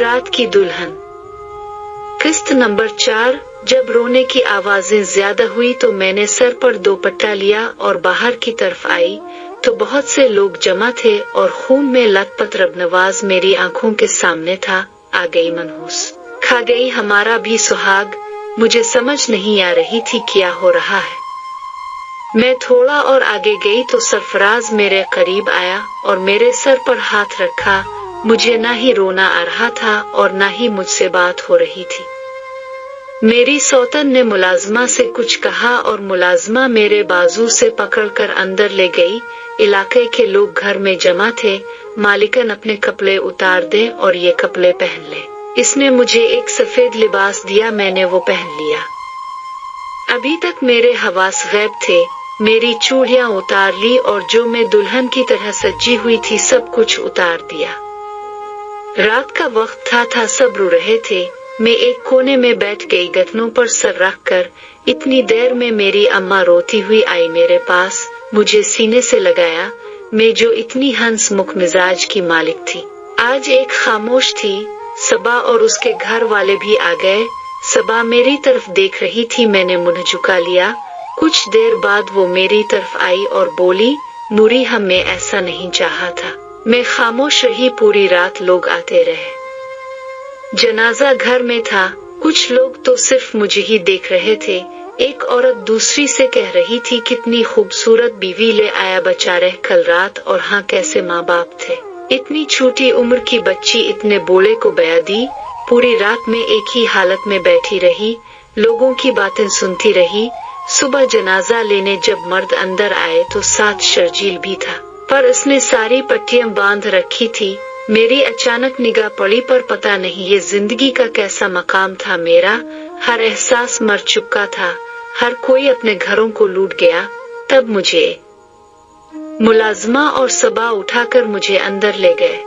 रात की दुल्हन। किस्त नंबर 4। जब रोने की आवाजें ज्यादा हुई तो मैंने सर पर दुपट्टा लिया और बाहर की तरफ आई तो बहुत से लोग जमा थे और खून में लथपथ रबनवाज मेरी आंखों के सामने था। आ गई मनहूस, खा गई हमारा भी सुहाग। मुझे समझ नहीं आ रही थी क्या हो रहा है। मैं थोड़ा और आगे गई तो सरफराज मेरे करीब आया और मेरे सर पर हाथ रखा। मुझे ना ही रोना आ रहा था और ना ही मुझसे बात हो रही थी। मेरी सौतन ने मुलाजमा से कुछ कहा और मुलाजमा मेरे बाजू से पकड़कर अंदर ले गई। इलाके के लोग घर में जमा थे। मालिकन अपने कपड़े उतार दे और ये कपड़े पहन ले। इसने मुझे एक सफेद लिबास दिया, मैंने वो पहन लिया। अभी तक मेरे हवास गैब थे। मेरी चूड़ियां उतार ली और जो मैं दुल्हन की तरह सजी हुई थी सब कुछ उतार दिया। रात का वक्त था सब रो रहे थे। मैं एक कोने में बैठ गई घुटनों पर सर रखकर। इतनी देर में मेरी अम्मा रोती हुई आई मेरे पास, मुझे सीने से लगाया। मैं जो इतनी हंस मुख मिजाज की मालिक थी आज एक खामोश थी। सबा और उसके घर वाले भी आ गए। सबा मेरी तरफ देख रही थी, मैंने मुंह झुका लिया। कुछ देर बाद वो मेरी तरफ आई और बोली, नूरी हमें ऐसा नहीं चाहा था। मैं खामोश रही। पूरी रात लोग आते रहे। जनाजा घर में था। कुछ लोग तो सिर्फ मुझे ही देख रहे थे। एक औरत दूसरी से कह रही थी, कितनी खूबसूरत बीवी ले आया बेचारे कल रात। और हाँ, कैसे माँ बाप थे। इतनी छोटी उम्र की बच्ची इतने बोले को बया दी। पूरी रात में एक ही हालत में बैठी रही, लोगों की बातें सुनती रही। सुबह जनाजा लेने जब मर्द अंदर आए तो साथ शर्जील भी था, पर उसने सारी पट्टियां बांध रखी थी। मेरी अचानक निगाह पड़ी, पर पता नहीं ये जिंदगी का कैसा मकाम था। मेरा हर एहसास मर चुका था। हर कोई अपने घरों को लूट गया। तब मुझे मुलाजमा और सबा उठाकर मुझे अंदर ले गए।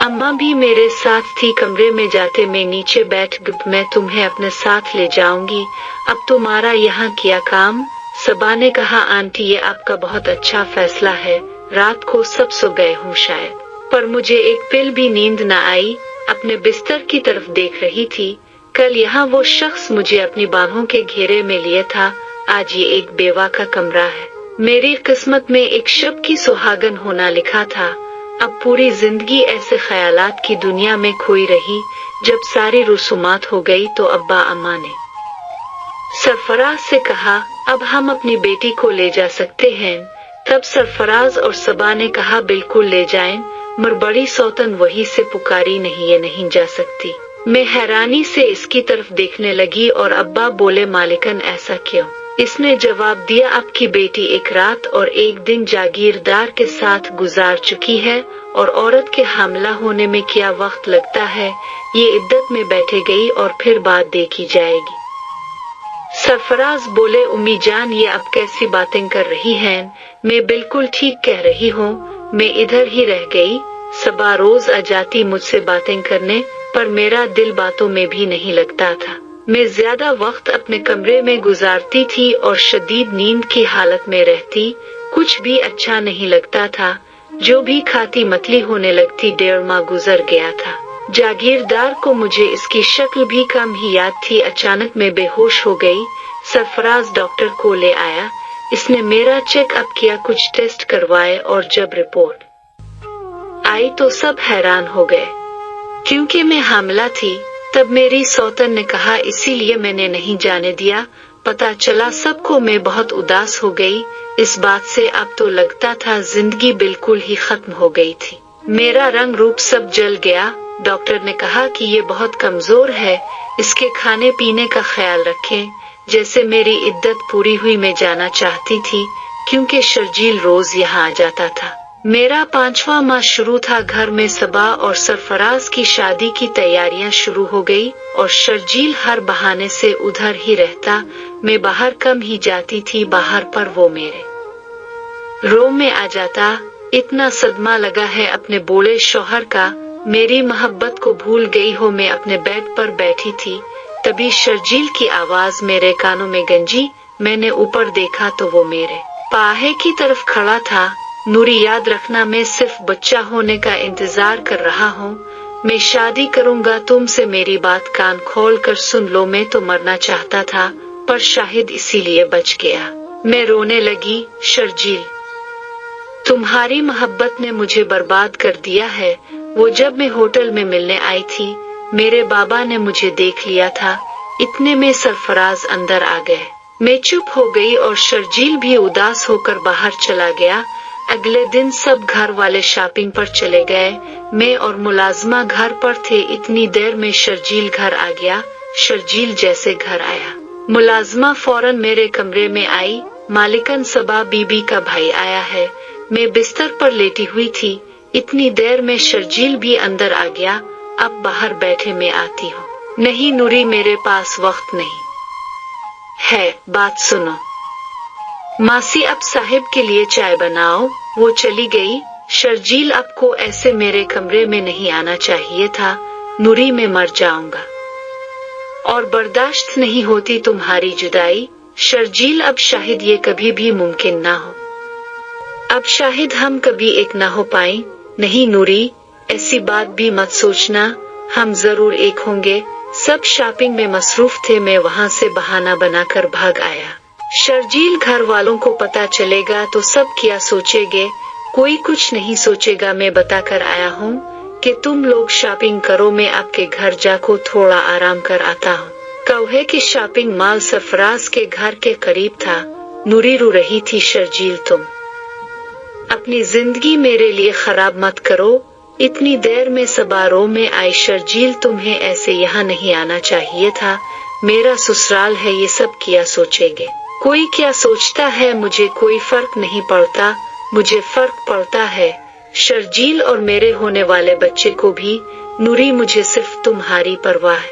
अम्मा भी मेरे साथ थी। कमरे में जाते मैं नीचे बैठ गई। मैं तुम्हें अपने साथ ले जाऊंगी, अब तुम्हारा यहाँ क्या काम। सबा ने कहा, आंटी ये आपका बहुत अच्छा फैसला है। रात को सब सो गए हूँ शायद, पर मुझे एक पिल भी नींद न आई। अपने बिस्तर की तरफ देख रही थी। कल यहाँ वो शख्स मुझे अपनी बाहों के घेरे में लिए था, आज ये एक बेवा का कमरा है। मेरी किस्मत में एक शब की सुहागन होना लिखा था। अब पूरी जिंदगी ऐसे ख्यालात की दुनिया में खोई रही। जब सारी रसूमात हो गई तो अब्बा अम्मा ने सरफराज से कहा, अब हम अपनी बेटी को ले जा सकते हैं। तब सरफराज और सबा ने कहा, बिल्कुल ले जाएं। मगर बड़ी सौतन वही से पुकारी, नहीं ये नहीं जा सकती। मैं हैरानी से इसकी तरफ देखने लगी और अब्बा बोले, मालिकन ऐसा क्यों। इसने जवाब दिया, आपकी बेटी एक रात और एक दिन जागीरदार के साथ गुजार चुकी है और औरत के हमला होने में क्या वक्त लगता है। ये इद्दत में बैठे गई और फिर बात देखी जाएगी। सरफराज बोले, उम्मी जान ये अब कैसी बातें कर रही हैं। मैं बिल्कुल ठीक कह रही हूँ। मैं इधर ही रह गई। सबा रोज आ जाती मुझसे बातें करने, पर मेरा दिल बातों में भी नहीं लगता था। मैं ज्यादा वक्त अपने कमरे में गुजारती थी और शदीद नींद की हालत में रहती। कुछ भी अच्छा नहीं लगता था। जो भी खाती मतली होने लगती। 1.5 माह गुजर गया था। जागीरदार को मुझे इसकी शक्ल भी कम ही याद थी। अचानक मैं बेहोश हो गई। सरफराज डॉक्टर को ले आया। इसने मेरा चेकअप किया, कुछ टेस्ट करवाए और जब रिपोर्ट आई तो सब हैरान हो गए। क्योंकि मैं हामिला थी। तब मेरी सौतन ने कहा, इसीलिए मैंने नहीं जाने दिया। पता चला सबको। मैं बहुत उदास हो गई इस बात से। अब तो लगता था जिंदगी बिल्कुल ही खत्म हो गई थी। मेरा रंग रूप सब जल गया। डॉक्टर ने कहा कि ये बहुत कमजोर है, इसके खाने पीने का ख्याल रखें। जैसे मेरी इद्दत पूरी हुई मैं जाना चाहती थी, क्योंकि शर्जील रोज यहाँ आ जाता था। मेरा 5वां माह शुरू था। घर में सबा और सरफराज की शादी की तैयारियां शुरू हो गई और शर्जील हर बहाने से उधर ही रहता। मैं बाहर कम ही जाती थी। बाहर पर वो मेरे रूम में आ जाता। इतना सदमा लगा है अपने बोले शौहर का, मेरी मोहब्बत को भूल गई हो। मैं अपने बेड पर बैठी थी, तभी शर्जील की आवाज मेरे कानों में गंजी। मैंने ऊपर देखा तो वो मेरे पाहे की तरफ खड़ा था। नूरी याद रखना, मैं सिर्फ बच्चा होने का इंतजार कर रहा हूँ। मैं शादी करूंगा तुमसे, मेरी बात कान खोल कर सुन लो। मैं तो मरना चाहता था पर शाहिद इसीलिए बच गया। मैं रोने लगी। शर्जील, तुम्हारी मोहब्बत ने मुझे बर्बाद कर दिया है। वो जब मैं होटल में मिलने आई थी, मेरे बाबा ने मुझे देख लिया था। इतने में सरफराज अंदर आ गए। मैं चुप हो गई और शर्जील भी उदास होकर बाहर चला गया। अगले दिन सब घर वाले शॉपिंग पर चले गए। मैं और मुलाजमा घर पर थे। इतनी देर में शर्जील घर आ गया। शर्जील जैसे घर आया, मुलाजमा फौरन मेरे कमरे में आई। मालिकन सबा बीबी का भाई आया है। मैं बिस्तर पर लेटी हुई थी। इतनी देर में शर्जील भी अंदर आ गया। अब बाहर बैठे मैं आती हूँ। नहीं नूरी, मेरे पास वक्त नहीं है, बात सुनो। मासी, अब साहिब के लिए चाय बनाओ। वो चली गई। शर्जील, आपको ऐसे मेरे कमरे में नहीं आना चाहिए था। नूरी, मैं मर जाऊंगा और बर्दाश्त नहीं होती तुम्हारी जुदाई। शर्जील, अब शाहिद ये कभी भी मुमकिन ना हो। अब शाहिद हम कभी एक ना हो पाए। नहीं नूरी, ऐसी बात भी मत सोचना, हम जरूर एक होंगे। सब शॉपिंग में मसरूफ थे। मैं वहाँ से बहाना बनाकर भाग आया। शर्जील, घर वालों को पता चलेगा तो सब क्या सोचेंगे? कोई कुछ नहीं सोचेगा। मैं बताकर आया हूँ कि तुम लोग शॉपिंग करो, मैं आपके घर जाकर थोड़ा आराम कर आता हूँ। कौहे की शॉपिंग मॉल सरफराज के घर के करीब था। नूरी रो रही थी। शर्जील, तुम अपनी जिंदगी मेरे लिए खराब मत करो। इतनी देर में सबारों में आई। शर्जील, तुम्हें ऐसे यहाँ नहीं आना चाहिए था। मेरा ससुराल है, ये सब क्या सोचेंगे? कोई क्या सोचता है मुझे कोई फर्क नहीं पड़ता। मुझे फर्क पड़ता है शर्जील और मेरे होने वाले बच्चे को भी। नूरी, मुझे सिर्फ तुम्हारी परवाह है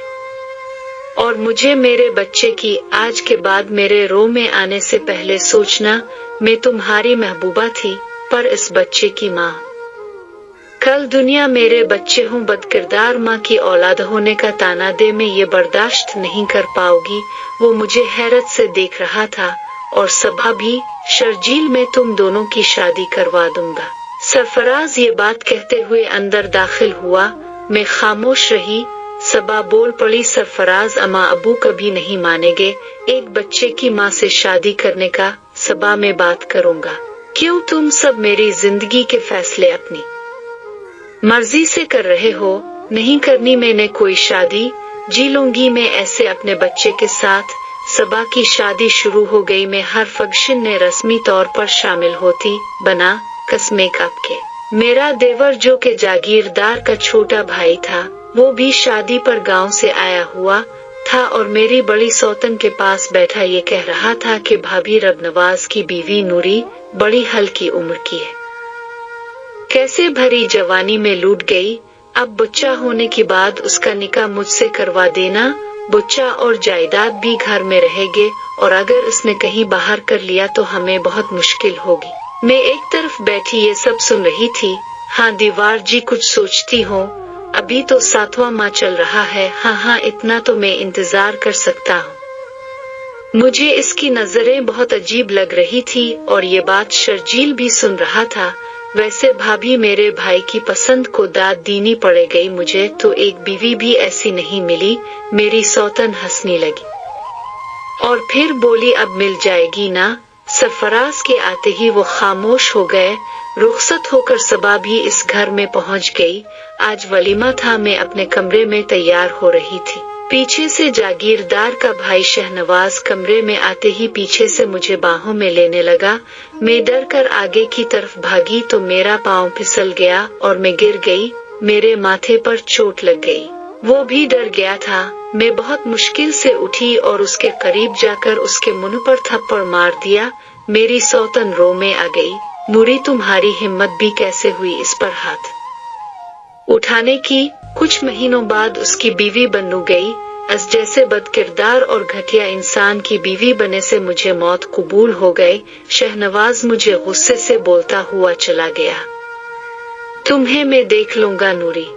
और मुझे मेरे बच्चे की। आज के बाद मेरे रो में आने से पहले सोचना, मैं तुम्हारी महबूबा थी पर इस बच्चे की माँ। कल दुनिया मेरे बच्चे हूँ, बदकिरदार माँ की औलाद होने का ताना दे। मैं ये बर्दाश्त नहीं कर पाऊंगी। वो मुझे हैरत से देख रहा था और सबा भी। शर्जील, मैं तुम दोनों की शादी करवा दूंगा। सरफराज ये बात कहते हुए अंदर दाखिल हुआ। मैं खामोश रही। सबा बोल पड़ी, सरफराज, अम्मा अबू कभी नहीं मानेंगे एक बच्चे की माँ से शादी करने का। सबा, मैं बात करूंगा। क्यों तुम सब मेरी जिंदगी के फैसले अपनी मर्जी से कर रहे हो? नहीं करनी मैंने कोई शादी, जी लूंगी मैं ऐसे अपने बच्चे के साथ। सबा की शादी शुरू हो गई। मैं हर फंक्शन में रस्मी तौर पर शामिल होती। बना कसमें आपके। मेरा देवर जो के जागीरदार का छोटा भाई था, वो भी शादी पर गांव से आया हुआ था और मेरी बड़ी सौतन के पास बैठा ये कह रहा था कि भाभी रबनवाज की बीवी नूरी बड़ी हल्की उम्र की है, कैसे भरी जवानी में लूट गई। अब बच्चा होने के बाद उसका निकाह मुझसे करवा देना। बच्चा और जायदाद भी घर में रहेंगे और अगर इसने कहीं बाहर कर लिया तो हमें बहुत मुश्किल होगी। मैं एक तरफ बैठी ये सब सुन रही थी। हाँ दीवार जी, कुछ सोचती हो? अभी तो 7वां माह चल रहा है। हाँ, इतना तो मैं इंतजार कर सकता हूँ। मुझे इसकी नजरें बहुत अजीब लग रही थी और ये बात शर्जील भी सुन रहा था। वैसे भाभी, मेरे भाई की पसंद को दाद देनी पड़ गई। मुझे तो एक बीवी भी ऐसी नहीं मिली। मेरी सौतन हंसने लगी और फिर बोली, अब मिल जाएगी ना? सरफराज के आते ही वो खामोश हो गए। रुखसत होकर सबा भी इस घर में पहुंच गई। आज वलीमा था। मैं अपने कमरे में तैयार हो रही थी। पीछे से जागीरदार का भाई शहनवाज कमरे में आते ही पीछे से मुझे बाहों में लेने लगा। मैं डर कर आगे की तरफ भागी तो मेरा पांव फिसल गया और मैं गिर गई। मेरे माथे पर चोट लग गई। वो भी डर गया था। मैं बहुत मुश्किल से उठी और उसके करीब जाकर उसके मुंह पर थप्पड़ मार दिया। मेरी सौतन रो में आ गई। नूरी, तुम्हारी हिम्मत भी कैसे हुई इस पर हाथ उठाने की? कुछ महीनों बाद उसकी बीवी बनू गई। अस जैसे बदकिरदार और घटिया इंसान की बीवी बने से मुझे मौत कबूल हो गई। शहनवाज मुझे गुस्से से बोलता हुआ चला गया। तुम्हें मैं देख लूंगा नूरी।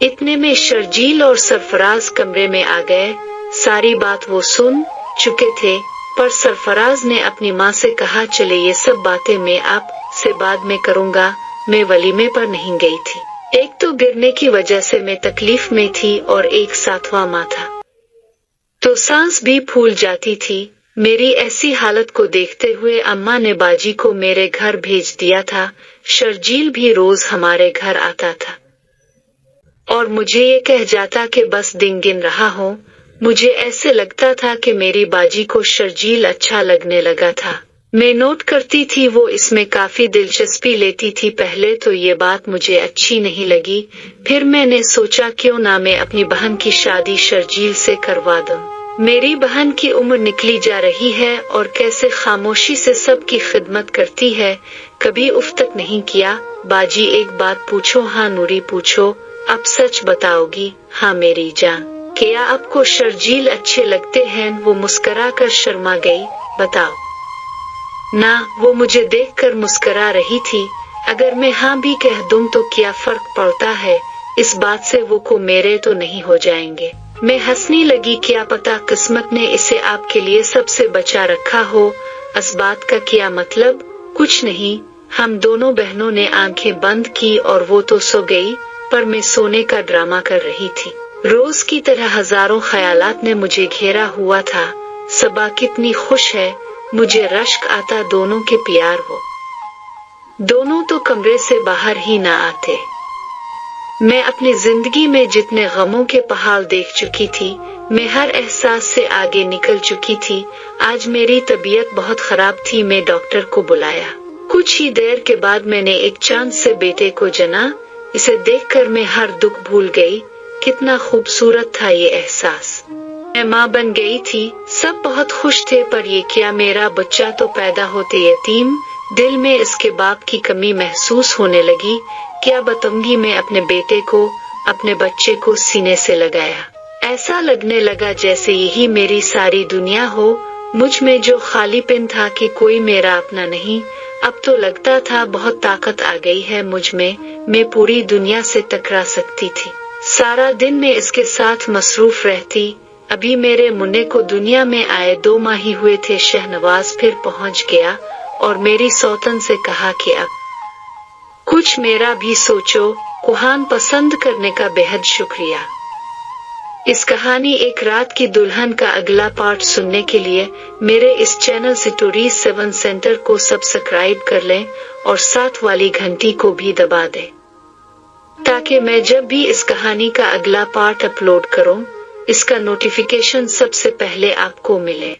इतने में शर्जील और सरफराज कमरे में आ गए। सारी बात वो सुन चुके थे पर सरफराज ने अपनी माँ से कहा, चले ये सब बातें मैं आप से बाद में करूंगा। मैं वलीमे पर नहीं गई थी। ایک تو گرنے کی وجہ سے میں تکلیف میں تھی اور ایک ساتواں ماں تھا تو سانس بھی پھول جاتی تھی۔ میری ایسی حالت کو دیکھتے ہوئے اماں نے باجی کو میرے گھر بھیج دیا تھا۔ شرجیل بھی روز ہمارے گھر آتا تھا اور مجھے یہ کہہ جاتا کہ بس دن گن رہا ہوں۔ مجھے ایسے لگتا تھا کہ میری باجی کو شرجیل اچھا لگنے لگا تھا۔ میں نوٹ کرتی تھی، وہ اس میں کافی دلچسپی لیتی تھی۔ پہلے تو یہ بات مجھے اچھی نہیں لگی، پھر میں نے سوچا کیوں نہ میں اپنی بہن کی شادی شرجیل سے کروا دوں۔ میری بہن کی عمر نکلی جا رہی ہے اور کیسے خاموشی سے سب کی خدمت کرتی ہے، کبھی اف تک نہیں کیا۔ باجی ایک بات پوچھو؟ ہاں نوری پوچھو، اب سچ بتاؤ گی؟ ہاں میری جان، کیا آپ کو شرجیل اچھے لگتے ہیں؟ وہ مسکرا کر شرما گئی۔ بتاؤ نہ، وہ مجھے دیکھ کر مسکرا رہی تھی۔ اگر میں ہاں بھی کہہ دوں تو کیا فرق پڑتا ہے، اس بات سے وہ کو میرے تو نہیں ہو جائیں گے۔ میں ہنسنے لگی، کیا پتا قسمت نے اسے آپ کے لیے سب سے بچا رکھا ہو۔ اس بات کا کیا مطلب؟ کچھ نہیں۔ ہم دونوں بہنوں نے آنکھیں بند کی اور وہ تو سو گئی، پر میں سونے کا ڈرامہ کر رہی تھی۔ روز کی طرح ہزاروں خیالات نے مجھے گھیرا ہوا تھا۔ صبا کتنی خوش ہے، مجھے رشک آتا دونوں کے پیار ہو۔ دونوں تو کمرے سے باہر ہی نہ آتے۔ میں اپنی زندگی میں جتنے غموں کے پہاڑ دیکھ چکی تھی، میں ہر احساس سے آگے نکل چکی تھی۔ آج میری طبیعت بہت خراب تھی، میں ڈاکٹر کو بلایا۔ کچھ ہی دیر کے بعد میں نے ایک چاند سے بیٹے کو جنا۔ اسے دیکھ کر میں ہر دکھ بھول گئی۔ کتنا خوبصورت تھا یہ احساس۔ میں ماں بن گئی تھی، سب بہت خوش تھے، پر یہ کیا، میرا بچہ تو پیدا ہوتے یتیم۔ دل میں اس کے باپ کی کمی محسوس ہونے لگی۔ کیا بتاؤں گی، میں اپنے بیٹے کو، اپنے بچے کو سینے سے لگایا۔ ایسا لگنے لگا جیسے یہی میری ساری دنیا ہو۔ مجھ میں جو خالی پن تھا کہ کوئی میرا اپنا نہیں، اب تو لگتا تھا بہت طاقت آ گئی ہے مجھ میں پوری دنیا سے ٹکرا سکتی تھی۔ سارا دن میں اس کے ساتھ مصروف رہتی۔ ابھی میرے منع کو دنیا میں آئے 2 ماہ ہی ہوئے تھے۔ شہنواز پھر پہنچ گیا اور میری سوتن سے کہا کہ اب کچھ میرا بھی سوچو۔ کوہان پسند کرنے کا بہت شکریہ۔ اس کہانی ایک رات کی دلہن کا اگلا پارٹ سننے کے لیے میرے اس چینل سٹوریز 7 سینٹر کو سبسکرائب کر لیں اور ساتھ والی گھنٹی کو بھی دبا دیں تاکہ میں جب بھی اس کہانی کا اگلا پارٹ اپلوڈ کروں، اس کا نوٹیفیکیشن سب سے پہلے آپ کو ملے۔